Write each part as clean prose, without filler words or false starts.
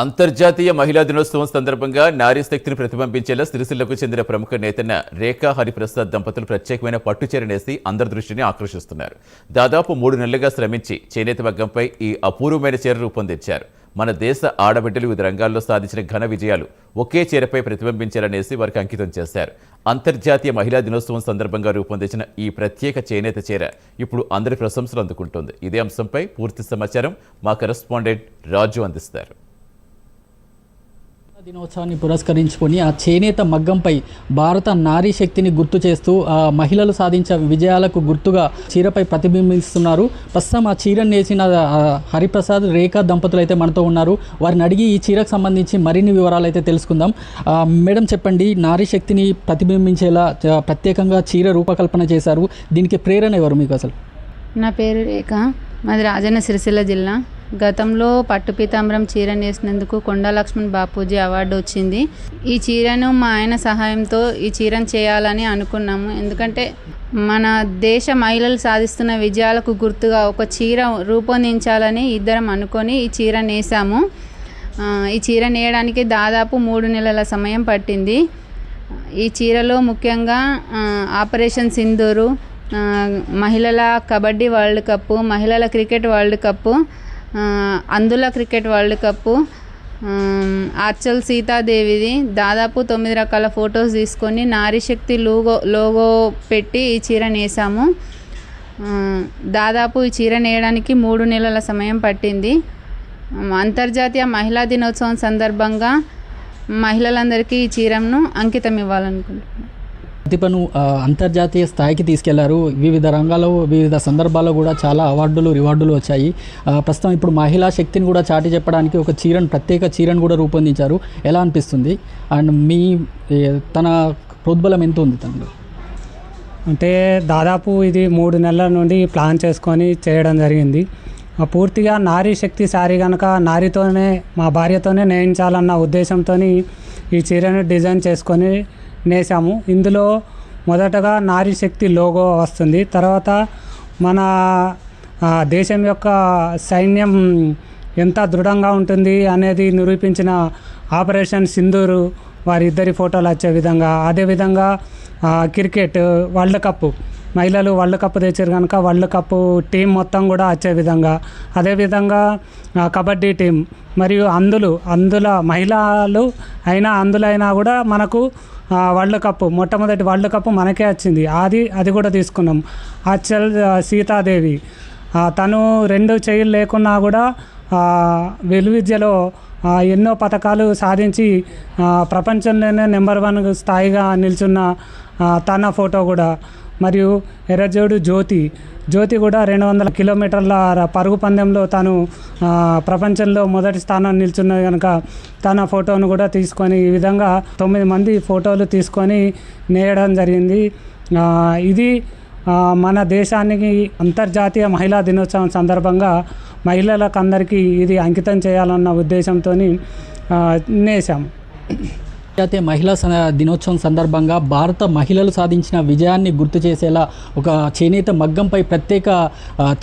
అంతర్జాతీయ మహిళా దినోత్సవం సందర్భంగా నారీ శక్తిని ప్రతిబింబించేలా సిరిసిల్లకు చెందిన ప్రముఖ నేతన్న రేఖా హరిప్రసాద్ దంపతులు ప్రత్యేకమైన పట్టుచీర నేసి అందరి దృష్టిని ఆకర్షిస్తున్నారు. దాదాపు 3 నెలలుగా శ్రమించి చేనేత మగ్గంపై ఈ అపూర్వమైన చీర రూపొందించారు. మన దేశ ఆడబిడ్డలు వివిధ రంగాల్లో సాధించిన ఘన విజయాలు ఒకే చీరపై ప్రతిబింబించాలనేసి వారికి అంకితం చేశారు. అంతర్జాతీయ మహిళా దినోత్సవం సందర్భంగా రూపొందించిన ఈ ప్రత్యేక చేనేత చీర ఇప్పుడు అందరి ప్రశంసలు అందుకుంటోంది. ఇదే అంశంపై పూర్తి సమాచారం మా కరెస్పాండెంట్ రాజు అందిస్తారు. దినోత్సవాన్ని పురస్కరించుకొని ఆ చేనేత మగ్గంపై భారత నారీ శక్తిని గుర్తు చేస్తూ మహిళలు సాధించిన విజయాలకు గుర్తుగా చీరపై ప్రతిబింబిస్తున్నారు. ప్రస్తుతం ఆ చీరను నేసిన హరిప్రసాద్ రేఖా దంపతులు అయితే మనతో ఉన్నారు. వారిని అడిగి ఈ చీరకు సంబంధించి మరిన్ని వివరాలు అయితే తెలుసుకుందాం. మేడం చెప్పండి, నారీ శక్తిని ప్రతిబింబించేలా ప్రత్యేకంగా చీర రూపకల్పన చేశారు. దీనికి ప్రేరణ ఎవరు మీకు అసలు? నా పేరు రేఖ, మాది రాజన్న సిరిసిల్ల జిల్లా. గతంలో పట్టు పీతాంబరం చీర నేసినందుకు కొండా లక్ష్మణ్ బాపూజీ అవార్డు వచ్చింది. ఈ చీరను మా ఆయన సహాయంతో ఈ చీరను చేయాలని అనుకున్నాము. ఎందుకంటే మన దేశ మహిళలు సాధిస్తున్న విజయాలకు గుర్తుగా ఒక చీర రూపొందించాలని ఇద్దరం అనుకొని ఈ చీర నేసాము. ఈ చీర నేయడానికి దాదాపు 3 నెలల సమయం పట్టింది. ఈ చీరలో ముఖ్యంగా ఆపరేషన్ సింధూరు, మహిళల కబడ్డీ వరల్డ్ కప్పు, మహిళల క్రికెట్ వరల్డ్ కప్పు, అందుల క్రికెట్ వరల్డ్ కప్పు, ఆర్చల్ సీతాదేవిది దాదాపు 9 రకాల ఫొటోస్ తీసుకొని నారీ శక్తి లోగో పెట్టి ఈ చీర నేసాము. దాదాపు ఈ చీర నేయడానికి 3 నెలల సమయం పట్టింది. అంతర్జాతీయ మహిళా దినోత్సవం సందర్భంగా మహిళలందరికీ ఈ చీరను అంకితం ఇవ్వాలనుకుంటున్నాను. ప్రతిభను అంతర్జాతీయ స్థాయికి తీసుకెళ్లారు. వివిధ రంగాల్లో వివిధ సందర్భాల్లో కూడా చాలా రివార్డులు వచ్చాయి. ప్రస్తుతం ఇప్పుడు మహిళా శక్తిని కూడా చాటి చెప్పడానికి ఒక ప్రత్యేక చీరను కూడా రూపొందించారు. ఎలా అనిపిస్తుంది? అండ్ తన ప్రోద్బలం ఎంత ఉంది తనలో? అంటే దాదాపు ఇది 3 నెలల నుండి ప్లాన్ చేసుకొని చేయడం జరిగింది. పూర్తిగా నారీ శక్తి శారీ కనుక నారితోనే, మా భార్యతోనే నేయించాలన్న ఉద్దేశంతో ఈ చీరను డిజైన్ చేసుకొని నేసాము. ఇందులో మొదటగా నారీ శక్తి లోగో వస్తుంది. తర్వాత మన దేశం యొక్క సైన్యం ఎంత దృఢంగా ఉంటుంది అనేది నిరూపించిన ఆపరేషన్ సింధూరు వారిద్దరి ఫోటోలు వచ్చే విధంగా, అదేవిధంగా క్రికెట్ వరల్డ్ కప్, మహిళలు వరల్డ్ కప్ తెచ్చారు కనుక వరల్డ్ కప్ టీం మొత్తం కూడా వచ్చే విధంగా, అదేవిధంగా కబడ్డీ టీం మరియు అందుల మహిళలు అందులైనా కూడా మనకు వరల్డ్ కప్, మొట్టమొదటి వరల్డ్ కప్ మనకే వచ్చింది. అది కూడా తీసుకున్నాం. ఆర్చల్ సీతాదేవి తను 2 చేతులు లేకున్నా కూడా విలువిద్యలో ఎన్నో పథకాలు సాధించి ప్రపంచంలోనే నెంబర్ 1 స్థాయిగా నిల్చున్న తన ఫోటో కూడా, మరియు ఎర్రజోడు జ్యోతి కూడా 200 కిలోమీటర్ల పరుగు పందెంలో తను ప్రపంచంలో మొదటి స్థానం నిల్చున్నది కనుక తన ఫోటోను కూడా తీసుకొని ఈ విధంగా 9 మంది ఫోటోలు తీసుకొని నేయడం జరిగింది. ఇది మన దేశానికి అంతర్జాతీయ మహిళా దినోత్సవం సందర్భంగా మహిళలకు అందరికీ ఇది అంకితం చేయాలన్న ఉద్దేశంతో నేసాము. అంతర్జాతీయ మహిళా దినోత్సవం సందర్భంగా భారత మహిళలు సాధించిన విజయాన్ని గుర్తు చేసేలా ఒక చేనేత మగ్గంపై ప్రత్యేక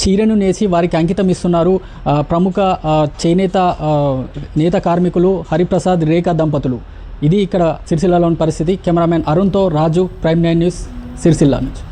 చీరను నేసి వారికి అంకితం ఇస్తున్నారు ప్రముఖ చేనేత నేత కార్మికులు హరిప్రసాద్ రేఖా దంపతులు. ఇది ఇక్కడ సిరిసిల్లాలోని పరిస్థితి. కెమెరామెన్ అరుణ్తో రాజు, ప్రైమ్ 9 న్యూస్, సిరిసిల్ల నుంచి.